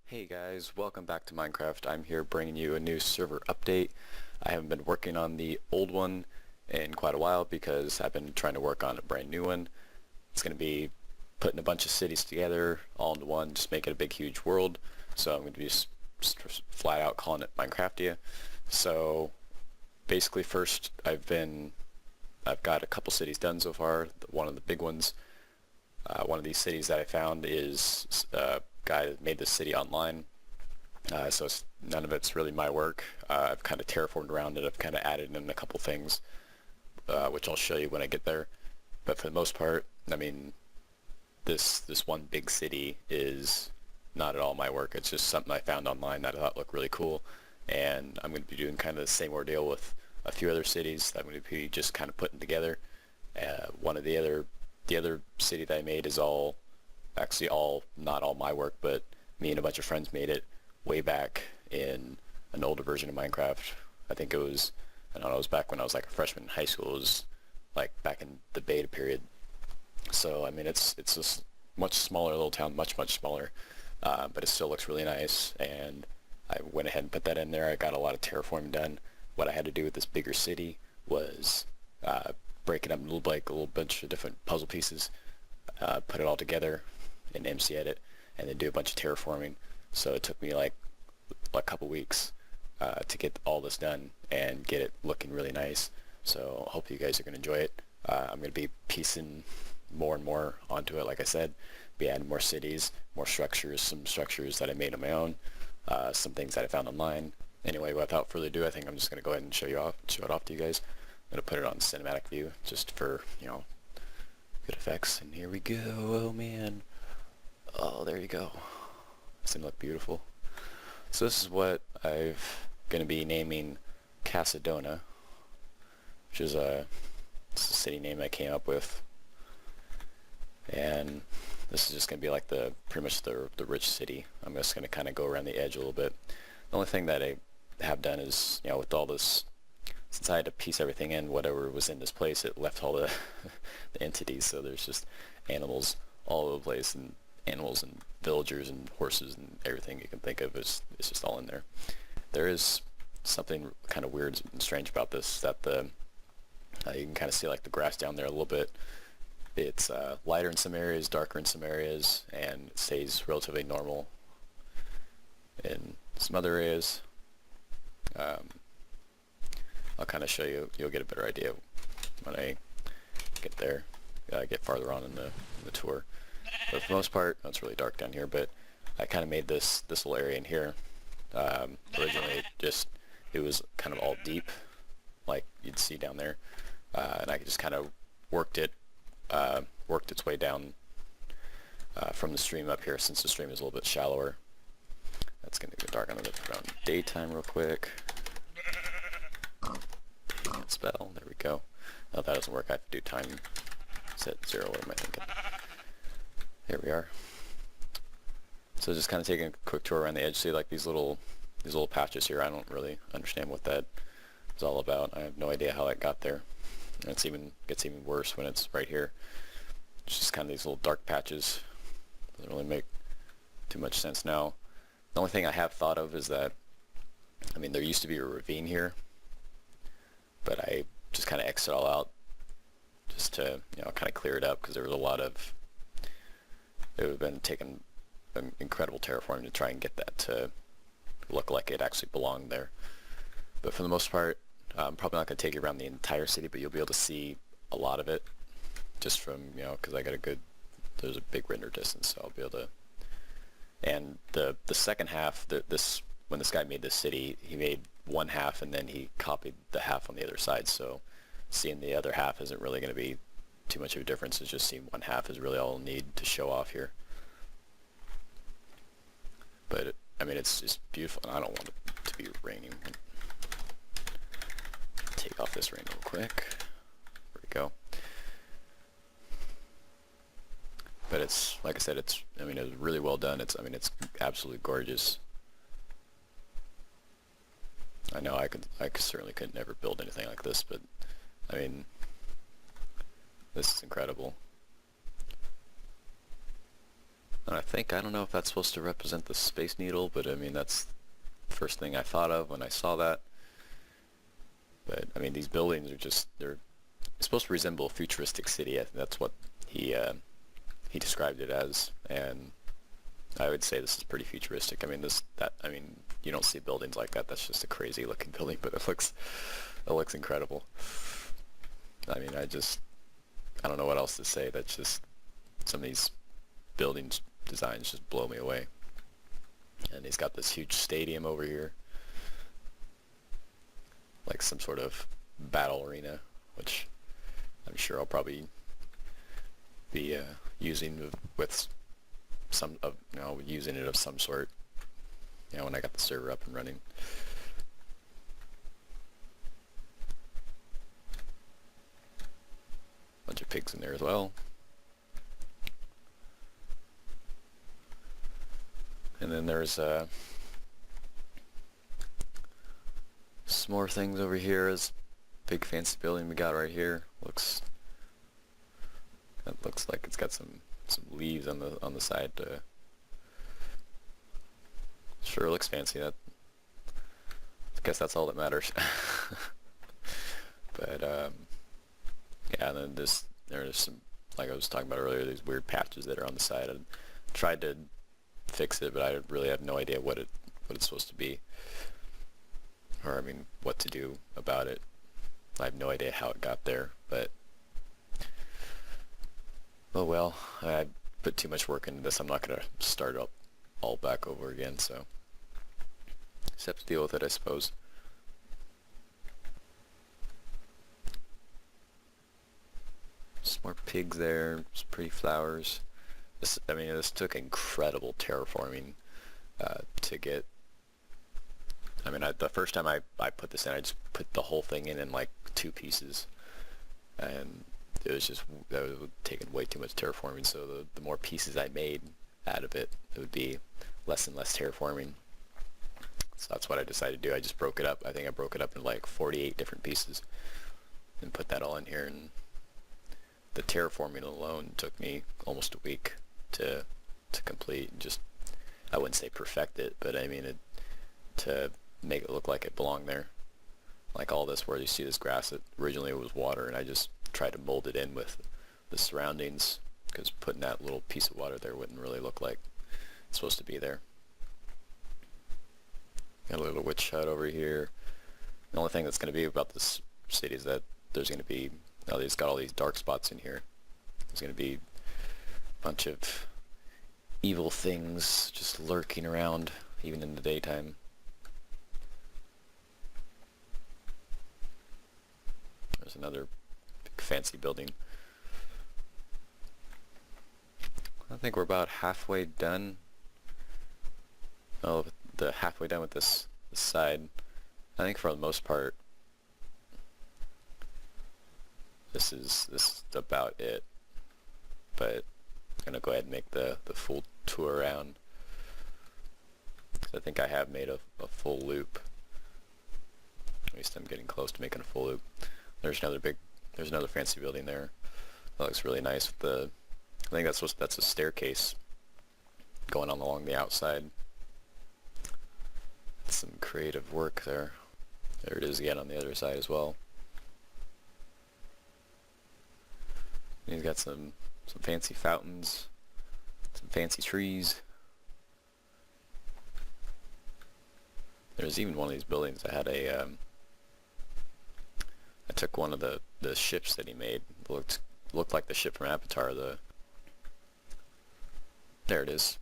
Hey guys, welcome back to Minecraft. I'm here bringing you a new server update. I haven't been working on the old one in quite a while because I've been trying to work on a brand new one. It's going to be putting a bunch of cities together all into one, just make it a big huge world. So I'm going to be just flat out calling it Minecraftia. So basically first I've got a couple cities done so far. One of the big ones, one of these cities that I found is guy that made this city online, so none of it's really my work. I've kind of terraformed around it. I've kind of added in a couple things, which I'll show you when I get there. But for the most part, I mean, this one big city is not at all my work. It's just something I found online that I thought looked really cool, and I'm going to be doing kind of the same ordeal with a few other cities that I'm going to be just kind of putting together. One of the other city that I made is actually not all my work, but me and a bunch of friends made it way back in an older version of Minecraft. I think it was, I don't know, it was back when I was like a freshman in high school. It was like back in the beta period. So I mean, it's a much smaller little town, much smaller, but it still looks really nice. And I went ahead and put that in there. I got a lot of terraforming done. What I had to do with this bigger city was break it up into a little bunch of different puzzle pieces, put it all together in MCedit, and then do a bunch of terraforming. So it took me like a couple weeks to get all this done and get it looking really nice. So I hope you guys are going to enjoy it. I'm going to be piecing more and more onto it, like I said, be adding more cities, more structures, some structures that I made on my own, some things that I found online. Anyway, without further ado, I think I'm just going to go ahead and show it off to you guys. I'm going to put it on cinematic view just for, good effects. And here we go. Oh man. Oh, there you go. It's gonna look beautiful. So this is what I'm gonna be naming Casadona, which is it's a city name I came up with. And this is just gonna be like pretty much the rich city. I'm just gonna kind of go around the edge a little bit. The only thing that I have done is, with all this, since I had to piece everything in, whatever was in this place, it left all the the entities. So there's just animals all over the place, and animals and villagers and horses and everything you can think of is just all in there. There is something kind of weird and strange about this, that you can kind of see like the grass down there a little bit. It's lighter in some areas, darker in some areas, and it stays relatively normal in some other areas. I'll kind of show you. You'll get a better idea when I get there, get farther on in the tour. But for the most part, it's really dark down here, but I kind of made this little area in here. Originally, it was kind of all deep, like you'd see down there, and I just kind of worked its way down from the stream up here, since the stream is a little bit shallower. That's going to go dark. I'm going to put on daytime real quick. Can't spell. There we go. Oh, that doesn't work. I have to do time set 0. What am I thinking? Here we are. So just kind of taking a quick tour around the edge. See, like these little patches here. I don't really understand what that is all about. I have no idea how that got there. And it gets even worse when it's right here. It's just kind of these little dark patches. Doesn't really make too much sense now. The only thing I have thought of is that, I mean, there used to be a ravine here, but I just kind of X'd it all out just to, kind of clear it up, because there was a lot of, it would have been taking an incredible terraforming to try and get that to look like it actually belonged there. But for the most part, I'm probably not going to take you around the entire city, but you'll be able to see a lot of it just from, because I got there's a big render distance, so I'll be able to. And the second half, when this guy made this city, he made one half and then he copied the half on the other side, so seeing the other half isn't really going to be too much of a difference. It's just seeing one half is really all I'll need to show off here. But I mean, it's just beautiful, and I don't want it to be raining. Take off this rain real quick. There we go. But it's, like I said, it was really well done. It's absolutely gorgeous. I know I certainly could never build anything like this, but I mean, this is incredible. And I don't know if that's supposed to represent the Space Needle, but I mean, that's the first thing I thought of when I saw that. But I mean, these buildings are they're supposed to resemble a futuristic city. I think that's what he described it as, and I would say this is pretty futuristic. I mean, you don't see buildings like that. That's just a crazy looking building, but it looks incredible. I mean, I don't know what else to say. That's just, some of these buildings designs just blow me away. And he's got this huge stadium over here, like some sort of battle arena, which I'm sure I'll probably be using with using it of some sort, when I got the server up and running. Bunch of pigs in there as well. And then there's some more things over here. Is big fancy building we got right here. That looks like it's got some leaves on the side. Sure looks fancy. I guess that's all that matters. But yeah, and then there's some, like I was talking about earlier, these weird patches that are on the side. I tried to fix it, but I really have no idea what it's supposed to be, or I mean what to do about it. I have no idea how it got there, but oh well. I put too much work into this. I'm not gonna start up all back over again, so just have to deal with it, I suppose. Some more pigs there, some pretty flowers. This took incredible terraforming to get. The first time I put this in, I just put the whole thing in like 2 pieces, and that was taking way too much terraforming. So the more pieces I made out of it, it would be less and less terraforming. So that's what I decided to do. I just broke it up. I think I broke it up in like 48 different pieces and put that all in here. And the terraforming alone took me almost a week to complete. Just, I wouldn't say perfect it, but I mean to make it look like it belonged there. Like all this, where you see this grass, originally it was water, and I just tried to mold it in with the surroundings, because putting that little piece of water there wouldn't really look like it's supposed to be there. Got a little witch hut over here. The only thing that's going to be about this city is that there's going to be, now they've got all these dark spots in here. There's going to be a bunch of evil things just lurking around, even in the daytime. There's another big fancy building. I think we're about halfway done. Oh, the halfway done with this side. I think for the most part, this is about it. But I'm gonna go ahead and make the full tour around. I think I have made a full loop. At least I'm getting close to making a full loop. There's another fancy building there. That looks really nice with I think that's a staircase going on along the outside. Some creative work there. There it is again on the other side as well. And he's got some fancy fountains, some fancy trees. There's even one of these buildings that had I took one of the ships that he made. It looked like the ship from Avatar. There it is.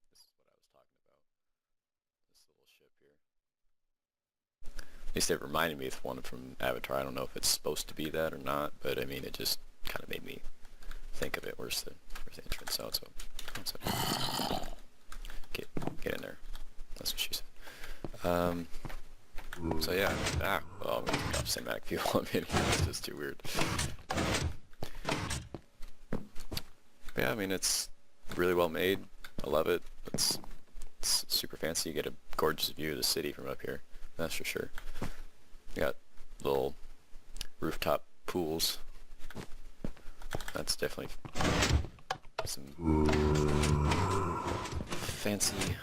This is what I was talking about. This little ship here. At least it reminded me of one from Avatar. I don't know if it's supposed to be that or not, but I mean, it just kind of made me think of it. Where's the entrance? Oh, so get in there. That's what she said. So yeah, well, I'm gonna turn off cinematic view while I'm in here. It's just too weird. But yeah, I mean, it's really well made. I love it. It's super fancy. You get a gorgeous view of the city from up here. That's for sure. You got little rooftop pools. That's definitely some fancy,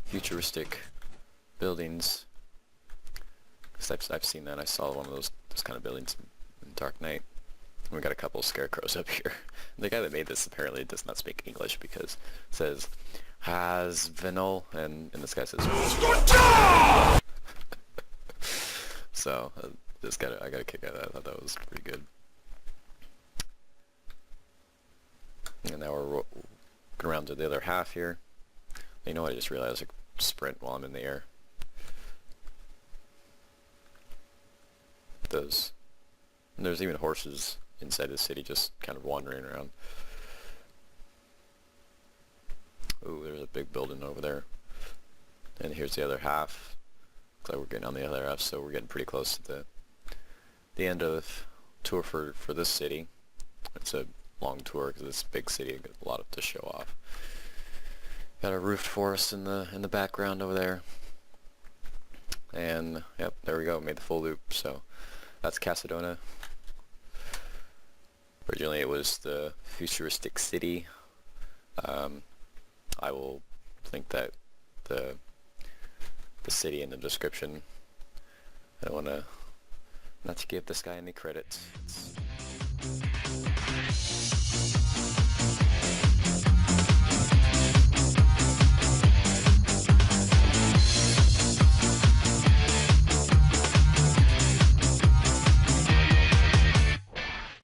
futuristic buildings. 'Cause I've seen that. I saw one of those kind of buildings in Dark Knight. We got a couple of scarecrows up here. The guy that made this apparently does not speak English because it says has Vinol and this guy says so I got a kick out of that. I thought that was pretty good. And now we're going around to the other half here. You know what? I just realized I could sprint while I'm in the air. Those. And there's even horses inside the city just kind of wandering around. Ooh, there's a big building over there. And here's the other half. Looks like we're getting on the other half, so we're getting pretty close to the end of tour for this city. It's a long tour because it's a big city. Got a lot to show off. Got a roofed forest in the background over there. And yep, there we go. Made the full loop. So that's Casadona. Originally it was the futuristic city. I will link that the city in the description. I don't want to not to give this guy any credit.